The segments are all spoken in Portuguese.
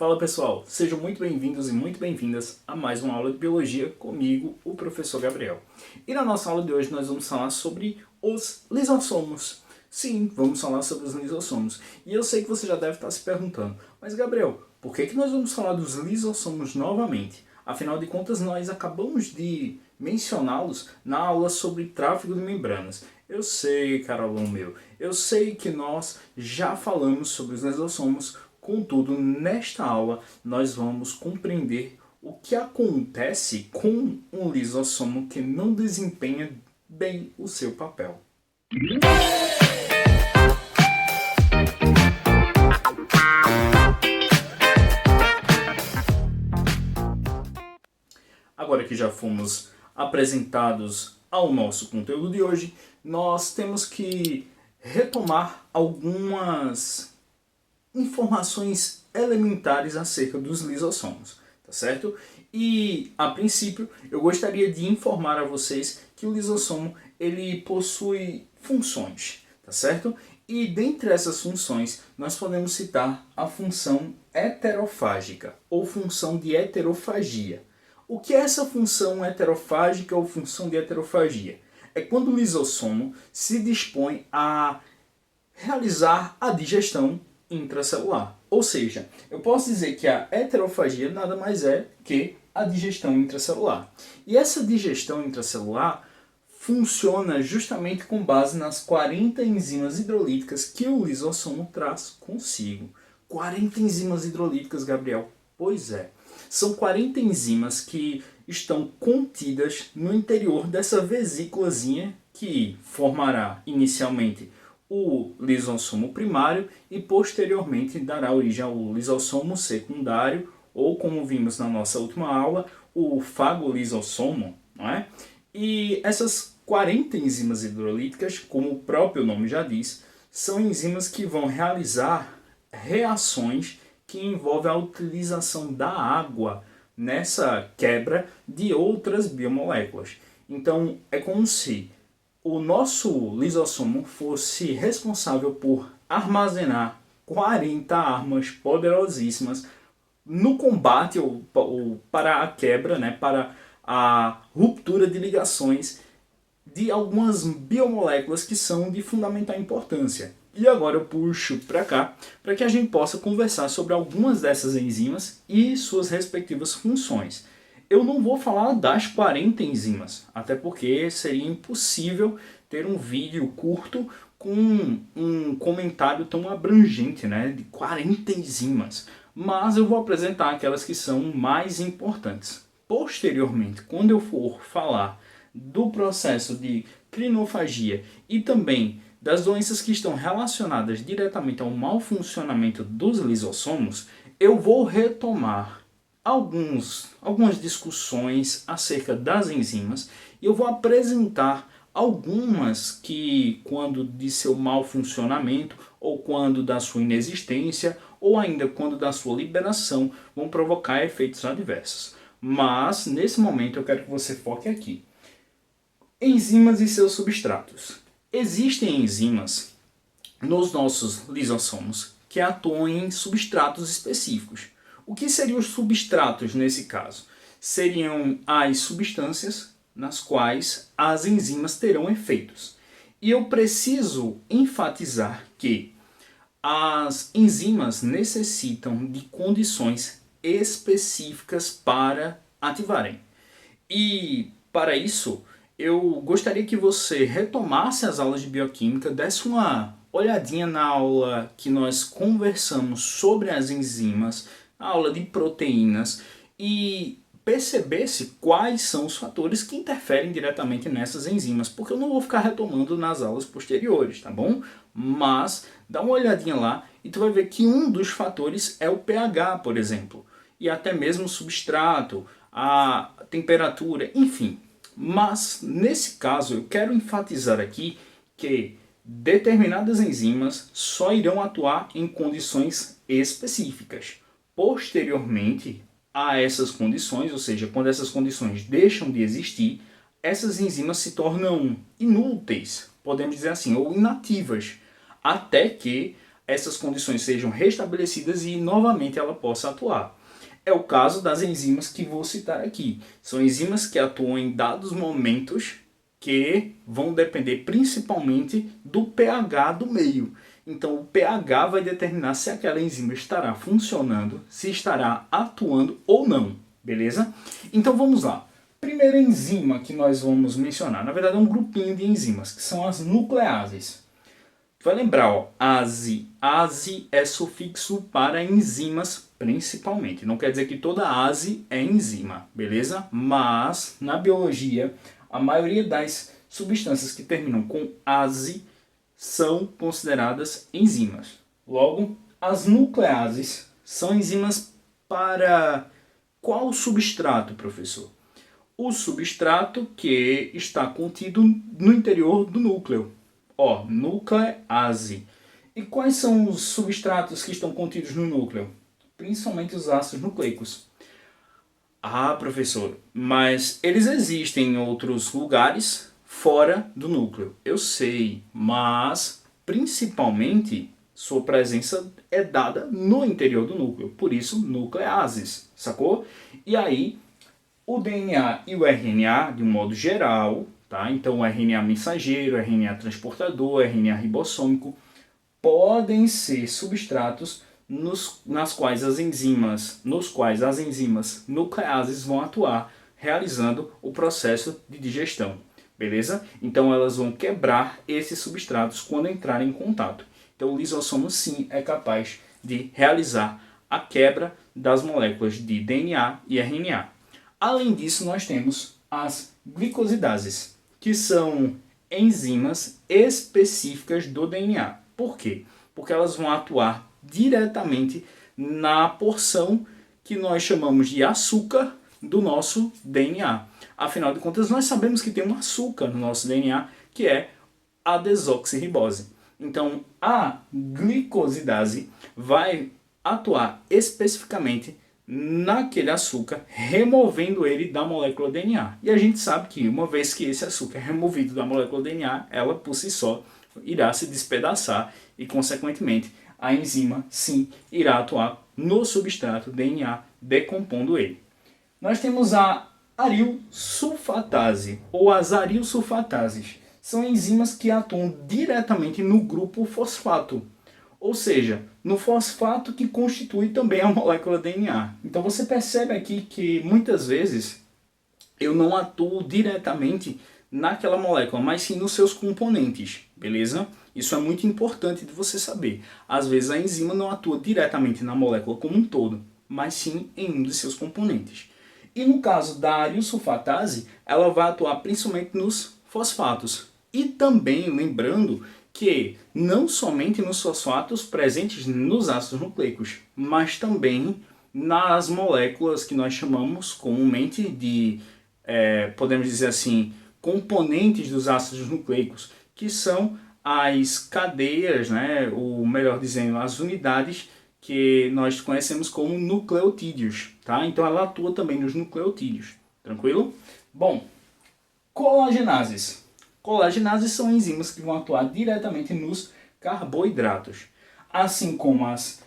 Fala pessoal, sejam muito bem-vindos e muito bem-vindas a mais uma aula de Biologia comigo, o professor Gabriel. E na nossa aula de hoje nós vamos falar sobre os lisossomos. Sim, vamos falar sobre os lisossomos. E eu sei que você já deve estar se perguntando, mas Gabriel, por que nós vamos falar dos lisossomos novamente? Afinal de contas, nós acabamos de mencioná-los na aula sobre tráfego de membranas. Eu sei, caro aluno meu, eu sei que nós já falamos sobre os lisossomos. Contudo, nesta aula, nós vamos compreender o que acontece com um lisossomo que não desempenha bem o seu papel. Agora que já fomos apresentados ao nosso conteúdo de hoje, nós temos que retomar algumas informações elementares acerca dos lisossomos, tá certo? E, a princípio, eu gostaria de informar a vocês que o lisossomo, ele possui funções, tá certo? E dentre essas funções, nós podemos citar a função heterofágica, ou função de heterofagia. O que é essa função heterofágica ou função de heterofagia? É quando o lisossomo se dispõe a realizar a digestão intracelular. Ou seja, eu posso dizer que a heterofagia nada mais é que a digestão intracelular. E essa digestão intracelular funciona justamente com base nas 40 enzimas hidrolíticas que o lisossomo traz consigo. 40 enzimas hidrolíticas, Gabriel? Pois é. São 40 enzimas que estão contidas no interior dessa vesículazinha que formará inicialmente o lisossomo primário e posteriormente dará origem ao lisossomo secundário, ou como vimos na nossa última aula, o fagolisossomo, não é? E essas 40 enzimas hidrolíticas, como o próprio nome já diz, são enzimas que vão realizar reações que envolvem a utilização da água nessa quebra de outras biomoléculas. Então é como se o nosso lisossomo fosse responsável por armazenar 40 armas poderosíssimas no combate ou para a quebra, né, para a ruptura de ligações de algumas biomoléculas que são de fundamental importância. E agora eu puxo para cá para que a gente possa conversar sobre algumas dessas enzimas e suas respectivas funções. Eu não vou falar das 40 enzimas, até porque seria impossível ter um vídeo curto com um comentário tão abrangente, né, de 40 enzimas. Mas eu vou apresentar aquelas que são mais importantes. Posteriormente, quando eu for falar do processo de crinofagia e também das doenças que estão relacionadas diretamente ao mau funcionamento dos lisossomos, eu vou retomar algumas discussões acerca das enzimas e eu vou apresentar algumas que, quando de seu mau funcionamento, ou quando da sua inexistência, ou ainda quando da sua liberação, vão provocar efeitos adversos. Mas, nesse momento, eu quero que você foque aqui. Enzimas e seus substratos. Existem enzimas nos nossos lisossomos que atuam em substratos específicos. O que seriam os substratos nesse caso? Seriam as substâncias nas quais as enzimas terão efeitos. E eu preciso enfatizar que as enzimas necessitam de condições específicas para ativarem. E para isso, eu gostaria que você retomasse as aulas de bioquímica, desse uma olhadinha na aula que nós conversamos sobre as enzimas, a aula de proteínas, e percebesse quais são os fatores que interferem diretamente nessas enzimas, porque eu não vou ficar retomando nas aulas posteriores, tá bom? Mas dá uma olhadinha lá e tu vai ver que um dos fatores é o pH, por exemplo, e até mesmo o substrato, a temperatura, enfim. Mas nesse caso eu quero enfatizar aqui que determinadas enzimas só irão atuar em condições específicas. Posteriormente a essas condições, ou seja, quando essas condições deixam de existir, essas enzimas se tornam inúteis, podemos dizer assim, ou inativas, até que essas condições sejam restabelecidas e novamente ela possa atuar. É o caso das enzimas que vou citar aqui. São enzimas que atuam em dados momentos que vão depender principalmente do pH do meio. Então o pH vai determinar se aquela enzima estará funcionando, se estará atuando ou não, beleza? Então vamos lá. Primeira enzima que nós vamos mencionar, na verdade é um grupinho de enzimas, que são as nucleases. Vai lembrar, ó, ase. Ase é sufixo para enzimas principalmente. Não quer dizer que toda ase é enzima, beleza? Mas, na biologia, a maioria das substâncias que terminam com ase são consideradas enzimas. Logo, as nucleases são enzimas para qual substrato, professor? O substrato que está contido no interior do núcleo. Ó, nuclease. E quais são os substratos que estão contidos no núcleo? Principalmente os ácidos nucleicos. Ah, professor, mas eles existem em outros lugares fora do núcleo. Eu sei, mas principalmente sua presença é dada no interior do núcleo. Por isso, nucleases, sacou? E aí, o DNA e o RNA, de um modo geral, tá? Então o RNA mensageiro, RNA transportador, RNA ribossômico, podem ser substratos nos quais as enzimas nucleases vão atuar, realizando o processo de digestão, beleza? Então elas vão quebrar esses substratos quando entrarem em contato. Então o lisossomo sim é capaz de realizar a quebra das moléculas de DNA e RNA. Além disso, nós temos as glicosidases, que são enzimas específicas do DNA. Por quê? Porque elas vão atuar diretamente na porção que nós chamamos de açúcar do nosso DNA. Afinal de contas, nós sabemos que tem um açúcar no nosso DNA, que é a desoxirribose. Então, a glicosidase vai atuar especificamente naquele açúcar, removendo ele da molécula DNA. E a gente sabe que uma vez que esse açúcar é removido da molécula DNA, ela por si só irá se despedaçar e, consequentemente, a enzima sim irá atuar no substrato DNA, decompondo ele. Nós temos a arilsulfatase ou as arilsulfatases. São enzimas que atuam diretamente no grupo fosfato, ou seja, no fosfato que constitui também a molécula DNA. Então você percebe aqui que muitas vezes eu não atuo diretamente naquela molécula, mas sim nos seus componentes, beleza? Isso é muito importante de você saber. Às vezes a enzima não atua diretamente na molécula como um todo, mas sim em um de seus componentes. E no caso da arilsulfatase, ela vai atuar principalmente nos fosfatos. E também lembrando que não somente nos fosfatos presentes nos ácidos nucleicos, mas também nas moléculas que nós chamamos comumente de, podemos dizer assim, componentes dos ácidos nucleicos, que são as cadeias, né, ou melhor dizendo, as unidades que nós conhecemos como nucleotídeos, tá? Então ela atua também nos nucleotídeos, tranquilo? Bom, colagenases. Colagenases são enzimas que vão atuar diretamente nos carboidratos, assim como as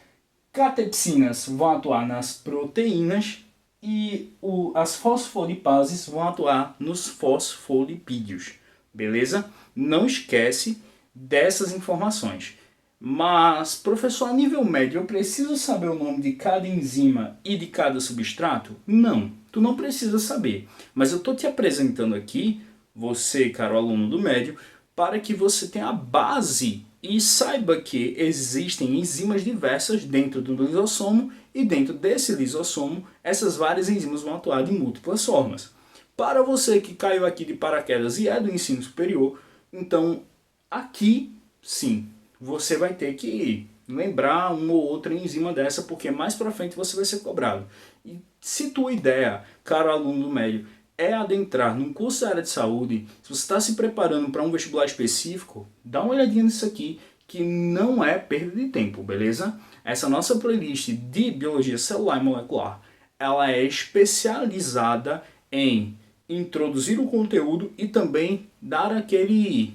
catepsinas vão atuar nas proteínas e as fosfolipases vão atuar nos fosfolipídios, beleza? Não esquece dessas informações. Mas, professor, a nível médio, eu preciso saber o nome de cada enzima e de cada substrato? Não, tu não precisa saber. Mas eu estou te apresentando aqui, você, caro aluno do médio, para que você tenha a base e saiba que existem enzimas diversas dentro do lisossomo e dentro desse lisossomo, essas várias enzimas vão atuar de múltiplas formas. Para você que caiu aqui de paraquedas e é do ensino superior, então aqui sim, você vai ter que lembrar uma ou outra enzima dessa, porque mais para frente você vai ser cobrado. E se tua ideia, caro aluno do médio, é adentrar num curso da área de saúde, se você está se preparando para um vestibular específico, dá uma olhadinha nisso aqui, que não é perda de tempo, beleza? Essa nossa playlist de biologia celular e molecular, ela é especializada em introduzir o conteúdo e também dar aquele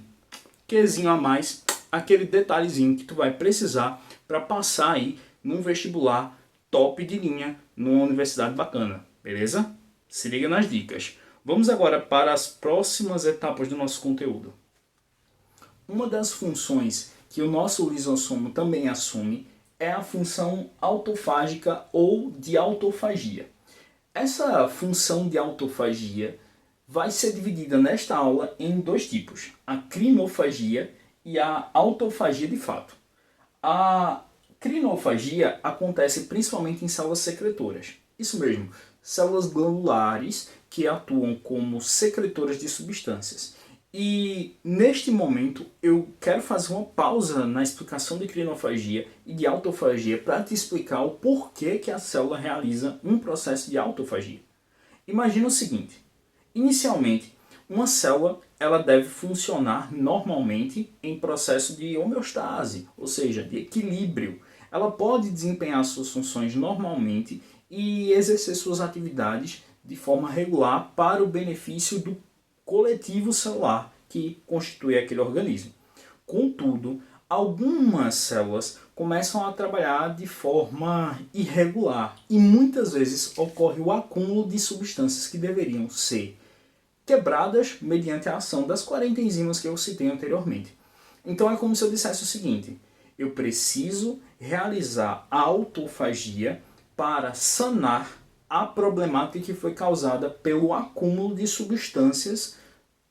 quezinho a mais, aquele detalhezinho que tu vai precisar para passar aí num vestibular top de linha numa universidade bacana, beleza? Se liga nas dicas. Vamos agora para as próximas etapas do nosso conteúdo. Uma das funções que o nosso lisossomo também assume é a função autofágica ou de autofagia. Essa função de autofagia vai ser dividida nesta aula em dois tipos, a crinofagia e a autofagia de fato. A crinofagia acontece principalmente em células secretoras. Isso mesmo, células glandulares que atuam como secretoras de substâncias. E neste momento eu quero fazer uma pausa na explicação de crinofagia e de autofagia para te explicar o porquê que a célula realiza um processo de autofagia. Imagina o seguinte, inicialmente uma célula ela deve funcionar normalmente em processo de homeostase, ou seja, de equilíbrio. Ela pode desempenhar suas funções normalmente e exercer suas atividades de forma regular para o benefício do coletivo celular que constitui aquele organismo. Contudo, algumas células começam a trabalhar de forma irregular e muitas vezes ocorre o acúmulo de substâncias que deveriam ser quebradas mediante a ação das 40 enzimas que eu citei anteriormente. Então é como se eu dissesse o seguinte, eu preciso realizar a autofagia para sanar a problemática que foi causada pelo acúmulo de substâncias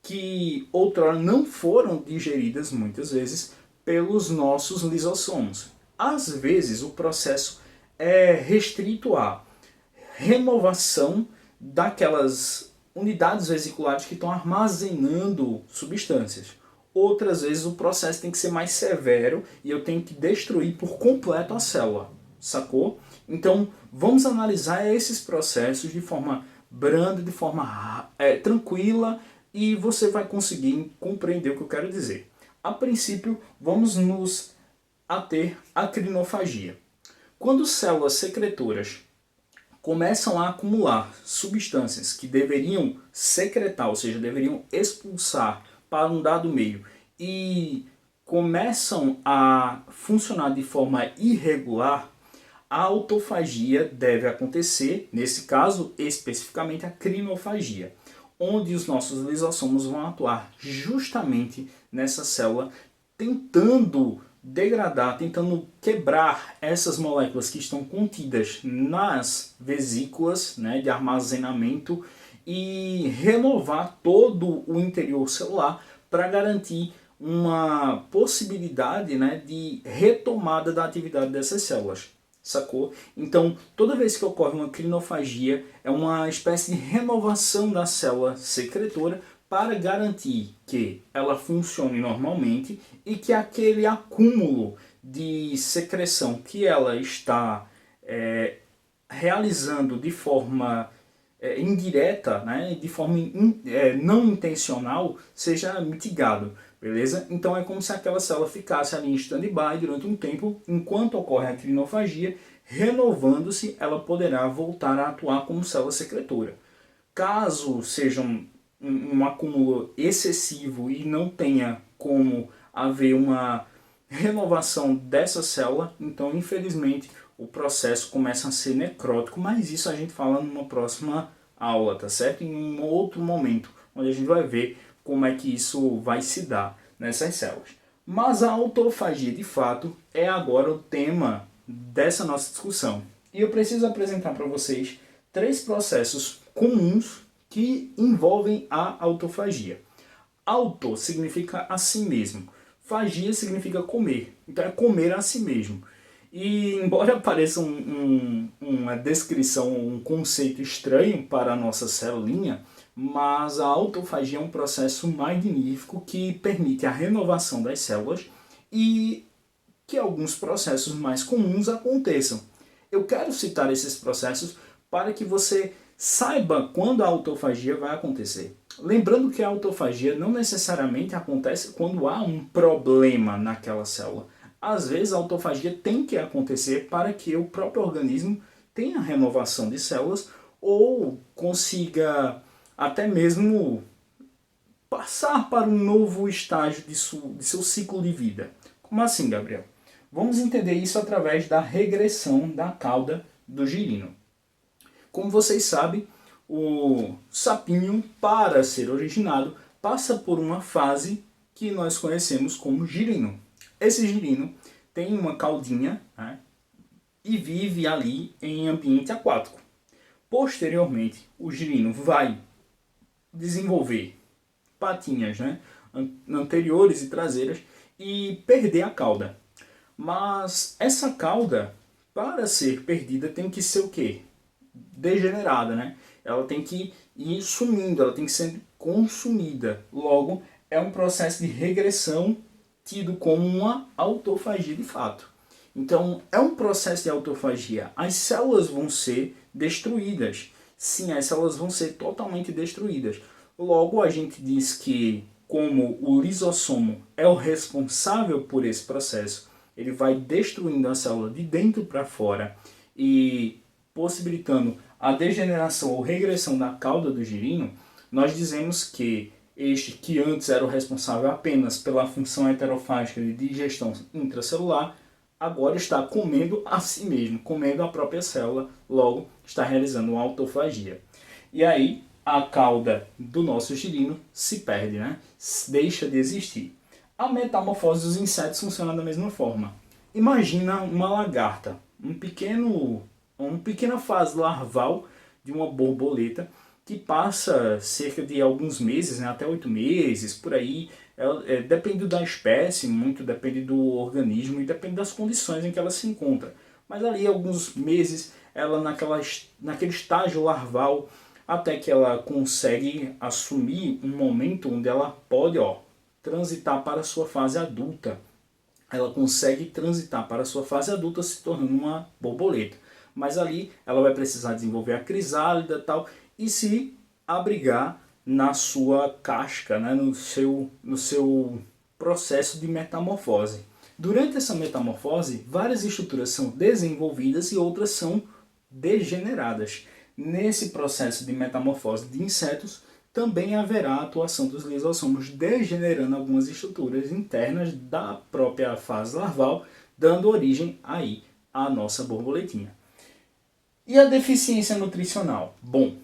que outrora não foram digeridas muitas vezes pelos nossos lisossomos. Às vezes o processo é restrito à renovação daquelas unidades vesiculares que estão armazenando substâncias. Outras vezes o processo tem que ser mais severo e eu tenho que destruir por completo a célula, sacou? Então vamos analisar esses processos de forma branda, de forma tranquila e você vai conseguir compreender o que eu quero dizer. A princípio vamos nos ater à crinofagia. Quando células secretoras começam a acumular substâncias que deveriam secretar, ou seja, deveriam expulsar para um dado meio e começam a funcionar de forma irregular, a autofagia deve acontecer, nesse caso especificamente a crinofagia, onde os nossos lisossomos vão atuar justamente nessa célula, tentando degradar, tentando quebrar essas moléculas que estão contidas nas vesículas, né, de armazenamento e renovar todo o interior celular para garantir uma possibilidade, né, de retomada da atividade dessas células. Sacou? Então, toda vez que ocorre uma crinofagia, é uma espécie de renovação da célula secretora para garantir que ela funcione normalmente e que aquele acúmulo de secreção que ela está realizando de forma indireta, né, de forma não intencional, seja mitigado. Beleza? Então é como se aquela célula ficasse ali em stand-by durante um tempo, enquanto ocorre a crinofagia, renovando-se, ela poderá voltar a atuar como célula secretora. Caso seja um acúmulo excessivo e não tenha como haver uma renovação dessa célula, então infelizmente o processo começa a ser necrótico, mas isso a gente fala numa próxima aula, tá certo? Em um outro momento, onde a gente vai ver como é que isso vai se dar nessas células. Mas a autofagia, de fato, é agora o tema dessa nossa discussão. E eu preciso apresentar para vocês 3 processos comuns que envolvem a autofagia. Auto significa a si mesmo. Fagia significa comer. Então é comer a si mesmo. E embora pareça uma descrição, um conceito estranho para a nossa celulinha, mas a autofagia é um processo magnífico que permite a renovação das células e que alguns processos mais comuns aconteçam. Eu quero citar esses processos para que você saiba quando a autofagia vai acontecer. Lembrando que a autofagia não necessariamente acontece quando há um problema naquela célula. Às vezes a autofagia tem que acontecer para que o próprio organismo tenha renovação de células ou consiga até mesmo passar para um novo estágio de seu ciclo de vida. Como assim, Gabriel? Vamos entender isso através da regressão da cauda do girino. Como vocês sabem, o sapinho, para ser originado, passa por uma fase que nós conhecemos como girino. Esse girino tem uma caudinha, né, e vive ali em ambiente aquático. Posteriormente, o girino vai desenvolver patinhas, né, anteriores e traseiras e perder a cauda. Mas essa cauda, para ser perdida, tem que ser o quê? Degenerada, né? Ela tem que ir sumindo, ela tem que ser consumida. Logo, é um processo de regressão tido como uma autofagia de fato. Então, é um processo de autofagia. As células vão ser destruídas. Sim, as células vão ser totalmente destruídas. Logo, a gente diz que, como o lisossomo é o responsável por esse processo, ele vai destruindo a célula de dentro para fora e possibilitando a degeneração ou regressão da cauda do girino. Nós dizemos que este, que antes era o responsável apenas pela função heterofágica de digestão intracelular, agora está comendo a si mesmo, comendo a própria célula, logo está realizando uma autofagia. E aí a cauda do nosso girino se perde, né? Deixa de existir. A metamorfose dos insetos funciona da mesma forma. Imagina uma lagarta, uma pequena fase larval de uma borboleta que passa cerca de alguns meses, né, até 8 meses, por aí. Depende da espécie, muito depende do organismo e depende das condições em que ela se encontra. Mas ali alguns meses, ela naquele estágio larval, até que ela consegue assumir um momento onde ela pode transitar para a sua fase adulta. Ela consegue transitar para a sua fase adulta se tornando uma borboleta. Mas ali ela vai precisar desenvolver a crisálida e tal, e se abrigar na sua casca, né, no seu processo de metamorfose. Durante essa metamorfose, várias estruturas são desenvolvidas e outras são degeneradas. Nesse processo de metamorfose de insetos, também haverá a atuação dos lisossomos degenerando algumas estruturas internas da própria fase larval, dando origem aí à nossa borboletinha. E a deficiência nutricional? Bom,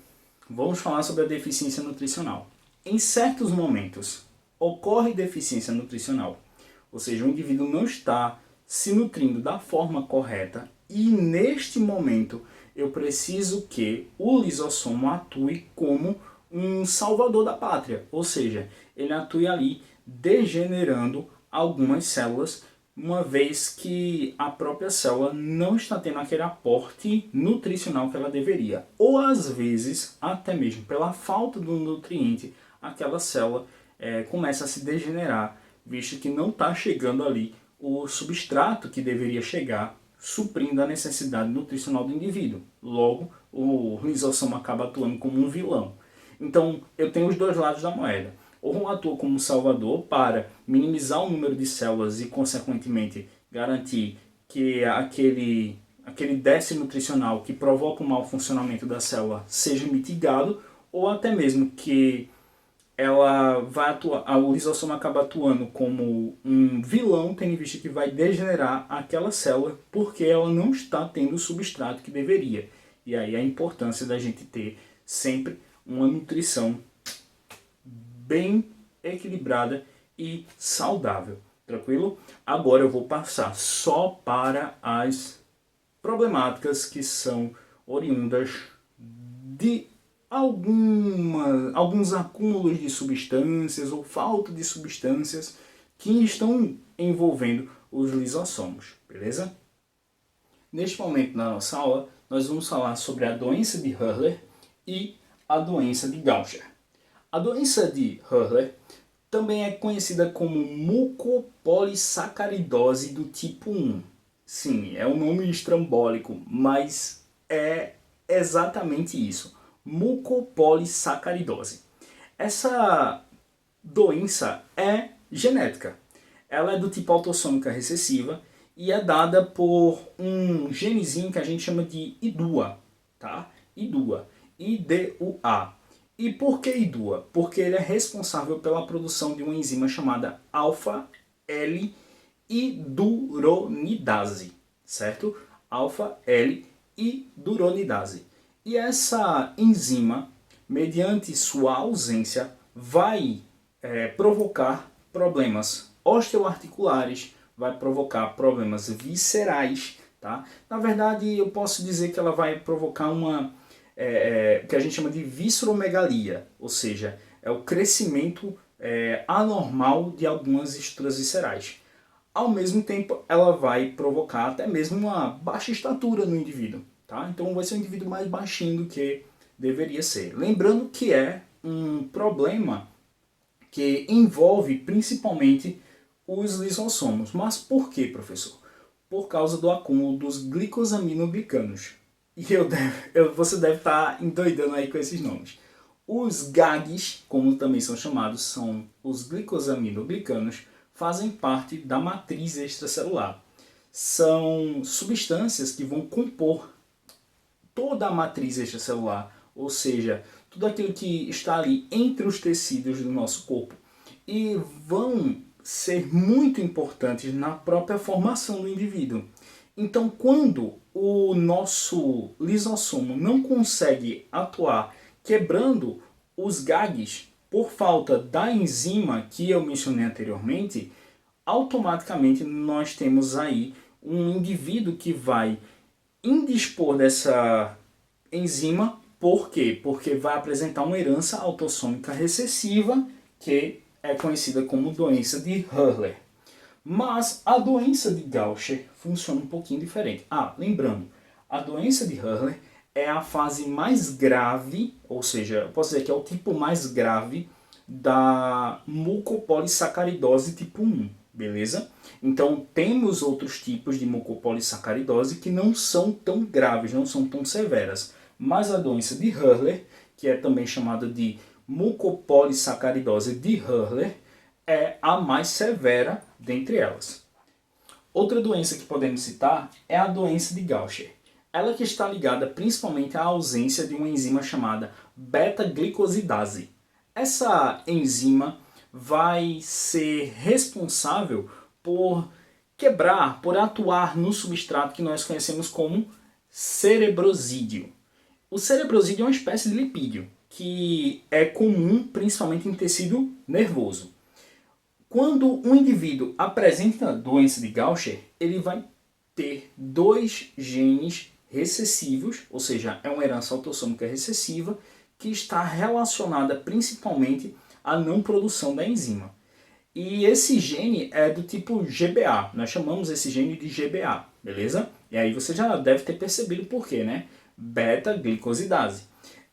vamos falar sobre a deficiência nutricional. Em certos momentos, ocorre deficiência nutricional, ou seja, o indivíduo não está se nutrindo da forma correta e neste momento eu preciso que o lisossomo atue como um salvador da pátria, ou seja, ele atue ali degenerando algumas células, uma vez que a própria célula não está tendo aquele aporte nutricional que ela deveria. Ou às vezes, até mesmo pela falta do nutriente, aquela célula começa a se degenerar, visto que não está chegando ali o substrato que deveria chegar, suprindo a necessidade nutricional do indivíduo. Logo, o lisossomo acaba atuando como um vilão. Então, eu tenho os dois lados da moeda. Ou atua como um salvador para minimizar o número de células e, consequentemente, garantir que aquele déficit nutricional que provoca o mau funcionamento da célula seja mitigado, ou até mesmo que ela vai atuar, o lisossomo acaba atuando como um vilão, tendo em vista que vai degenerar aquela célula porque ela não está tendo o substrato que deveria. E aí a importância da gente ter sempre uma nutrição bem equilibrada e saudável. Tranquilo? Agora eu vou passar só para as problemáticas que são oriundas de alguns acúmulos de substâncias ou falta de substâncias que estão envolvendo os lisossomos, beleza? Neste momento na nossa aula, nós vamos falar sobre a doença de Hurler e a doença de Gaucher. A doença de Hurler também é conhecida como mucopolissacaridose do tipo 1. Sim, é um nome estrambólico, mas é exatamente isso. Mucopolissacaridose. Essa doença é genética. Ela é do tipo autossômica recessiva e é dada por um genezinho que a gente chama de IDUA, tá? IDUA, IDUA. E por que IDUA? Porque ele é responsável pela produção de uma enzima chamada alfa-LIDUA. L-hidroronidase, certo? Alfa-L-hidroronidase. E essa enzima, mediante sua ausência, vai provocar problemas osteoarticulares, vai provocar problemas viscerais, tá? Na verdade, eu posso dizer que ela vai provocar o que a gente chama de visceromegalia, ou seja, é o crescimento anormal de algumas estruturas viscerais. Ao mesmo tempo, ela vai provocar até mesmo uma baixa estatura no indivíduo, tá? Então vai ser um indivíduo mais baixinho do que deveria ser. Lembrando que é um problema que envolve principalmente os lisossomos. Mas por que, professor? Por causa do acúmulo dos glicosaminoglicanos. E você deve estar endoidando aí com esses nomes. Os GAGs, como também são chamados, são os glicosaminoglicanos, fazem parte da matriz extracelular. São substâncias que vão compor toda a matriz extracelular, ou seja, tudo aquilo que está ali entre os tecidos do nosso corpo, e vão ser muito importantes na própria formação do indivíduo. Então, quando o nosso lisossomo não consegue atuar quebrando os GAGs por falta da enzima que eu mencionei anteriormente, automaticamente nós temos aí um indivíduo que vai indispor dessa enzima. Por quê? Porque vai apresentar uma herança autossômica recessiva, que é conhecida como doença de Hurler. Mas a doença de Gaucher funciona um pouquinho diferente. Lembrando, a doença de Hurler é a fase mais grave, ou seja, eu posso dizer que é o tipo mais grave da mucopolissacaridose tipo 1, beleza? Então temos outros tipos de mucopolissacaridose que não são tão graves, não são tão severas. Mas a doença de Hurler, que é também chamada de mucopolissacaridose de Hurler, é a mais severa dentre elas. Outra doença que podemos citar é a doença de Gaucher. Ela que está ligada principalmente à ausência de uma enzima chamada beta-glicosidase. Essa enzima vai ser responsável por quebrar, por atuar no substrato que nós conhecemos como cerebrosídeo. O cerebrosídeo é uma espécie de lipídio que é comum principalmente em tecido nervoso. Quando um indivíduo apresenta doença de Gaucher, ele vai ter dois genes recessivos, ou seja, é uma herança autossômica recessiva, que está relacionada principalmente à não produção da enzima. E esse gene é do tipo GBA, nós chamamos esse gene de GBA, beleza? E aí você já deve ter percebido por quê, né? Beta-glicosidase.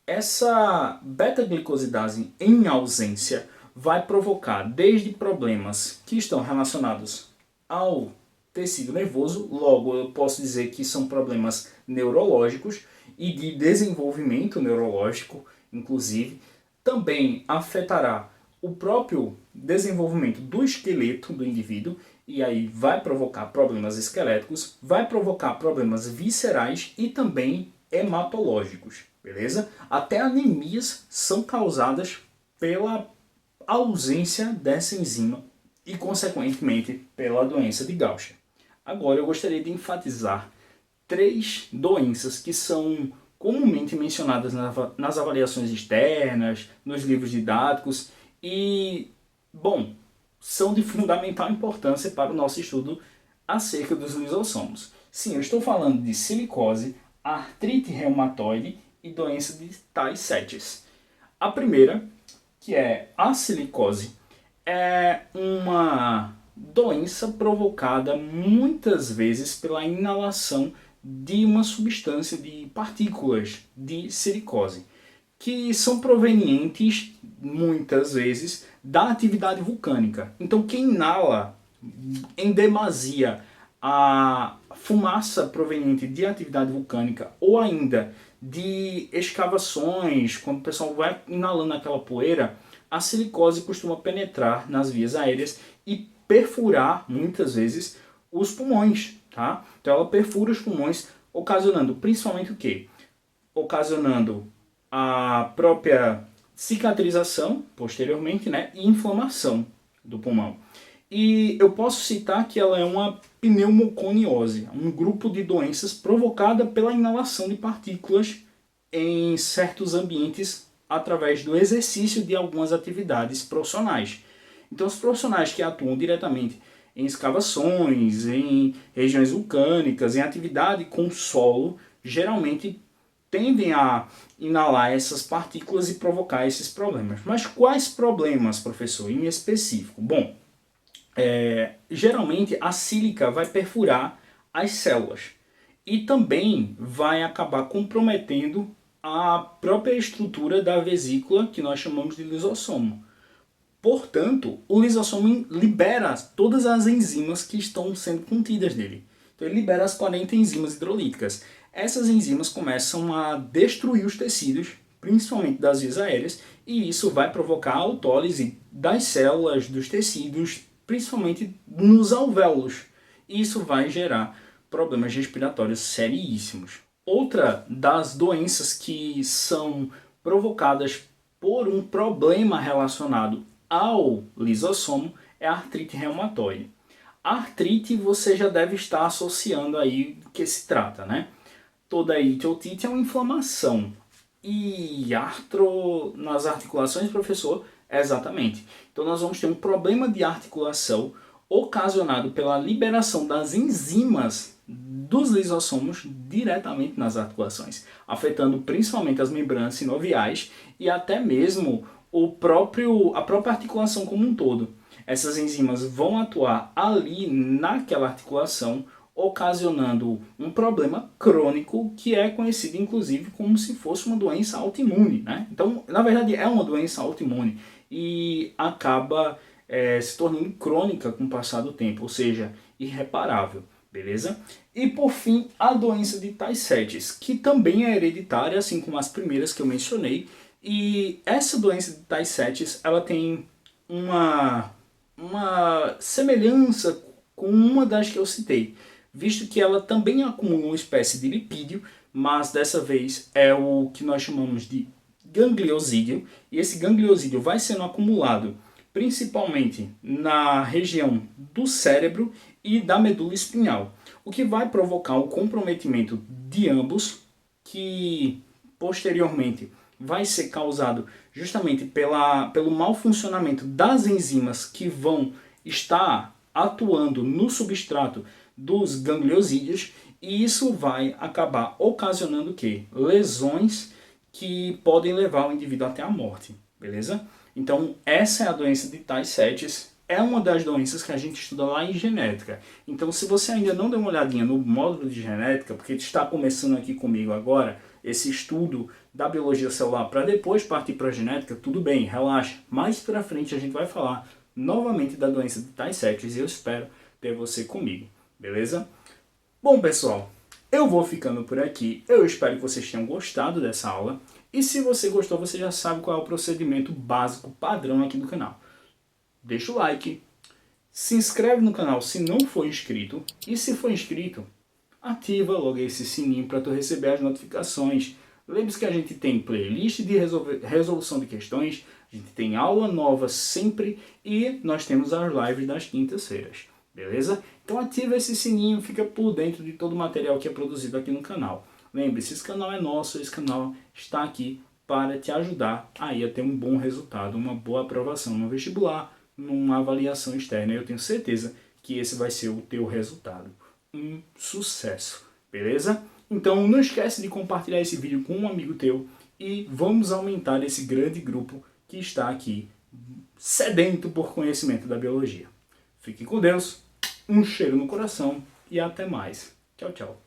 Essa beta-glicosidase em ausência vai provocar desde problemas que estão relacionados ao tecido nervoso, logo eu posso dizer que são problemas neurológicos e de desenvolvimento neurológico, inclusive, também afetará o próprio desenvolvimento do esqueleto do indivíduo, e aí vai provocar problemas esqueléticos, vai provocar problemas viscerais e também hematológicos, beleza? Até anemias são causadas pela ausência dessa enzima e, consequentemente, pela doença de Gaucher. Agora eu gostaria de enfatizar 3 doenças que são comumente mencionadas nas avaliações externas, nos livros didáticos e, bom, são de fundamental importância para o nosso estudo acerca dos lisossomos. Sim, eu estou falando de silicose, artrite reumatoide e doença de Tay-Sachs. A primeira, que é a silicose, é uma doença provocada muitas vezes pela inalação de uma substância de partículas de silicose, que são provenientes muitas vezes da atividade vulcânica. Então quem inala em demasia a fumaça proveniente de atividade vulcânica ou ainda de escavações, quando o pessoal vai inalando aquela poeira, a silicose costuma penetrar nas vias aéreas e perfurar muitas vezes os pulmões, tá? Então ela perfura os pulmões, ocasionando principalmente o quê? Ocasionando a própria cicatrização posteriormente, né, e inflamação do pulmão. E eu posso citar que ela é uma pneumoconiose, um grupo de doenças provocada pela inalação de partículas em certos ambientes através do exercício de algumas atividades profissionais. Então, os profissionais que atuam diretamente em escavações, em regiões vulcânicas, em atividade com solo, geralmente tendem a inalar essas partículas e provocar esses problemas. Mas quais problemas, professor, em específico? Bom, geralmente a sílica vai perfurar as células e também vai acabar comprometendo a própria estrutura da vesícula, que nós chamamos de lisossomo. Portanto, o lisossomo libera todas as enzimas que estão sendo contidas nele. Então ele libera as 40 enzimas hidrolíticas. Essas enzimas começam a destruir os tecidos, principalmente das vias aéreas, e isso vai provocar a autólise das células, dos tecidos, principalmente nos alvéolos. E isso vai gerar problemas respiratórios seríssimos. Outra das doenças que são provocadas por um problema relacionado ao lisossomo é a artrite reumatoide. A artrite você já deve estar associando aí do que se trata, né? Toda otite é uma inflamação. E artro nas articulações, professor, exatamente. Então nós vamos ter um problema de articulação ocasionado pela liberação das enzimas dos lisossomos diretamente nas articulações, afetando principalmente as membranas sinoviais e até mesmo a própria articulação como um todo. Essas enzimas vão atuar ali naquela articulação, ocasionando um problema crônico que é conhecido inclusive como se fosse uma doença autoimune, né? Então, na verdade, é uma doença autoimune e acaba se tornando crônica com o passar do tempo, ou seja, irreparável, beleza? E por fim, a doença de Tay-Sachs, que também é hereditária, assim como as primeiras que eu mencionei, e essa doença de Tay-Sachs, ela tem uma semelhança com uma das que eu citei, visto que ela também acumula uma espécie de lipídio, mas dessa vez é o que nós chamamos de gangliosídeo, e esse gangliosídeo vai sendo acumulado principalmente na região do cérebro e da medula espinhal, o que vai provocar o comprometimento de ambos, que posteriormente vai ser causado justamente pelo mau funcionamento das enzimas que vão estar atuando no substrato dos gangliosídeos, e isso vai acabar ocasionando o quê? Lesões que podem levar o indivíduo até a morte, beleza? Então essa é a doença de Tay-Sachs, é uma das doenças que a gente estuda lá em genética. Então se você ainda não deu uma olhadinha no módulo de genética, porque está começando aqui comigo agora esse estudo da biologia celular para depois partir para a genética, tudo bem, relaxa. Mais para frente a gente vai falar novamente da doença de Tay-Sachs e eu espero ter você comigo, beleza? Bom pessoal, eu vou ficando por aqui, eu espero que vocês tenham gostado dessa aula e se você gostou você já sabe qual é o procedimento básico padrão aqui do canal. Deixa o like, se inscreve no canal se não for inscrito e se for inscrito, ativa logo esse sininho para tu receber as notificações. Lembre-se que a gente tem playlist de resolução de questões, a gente tem aula nova sempre e nós temos as lives das quintas-feiras, beleza? Então ativa esse sininho, fica por dentro de todo o material que é produzido aqui no canal. Lembre-se, esse canal é nosso, esse canal está aqui para te ajudar aí a ter um bom resultado, uma boa aprovação no vestibular, numa avaliação externa. Eu tenho certeza que esse vai ser o teu resultado. Um sucesso, beleza? Então não esquece de compartilhar esse vídeo com um amigo teu e vamos aumentar esse grande grupo que está aqui sedento por conhecimento da biologia. Fique com Deus, um cheiro no coração e até mais. Tchau, tchau.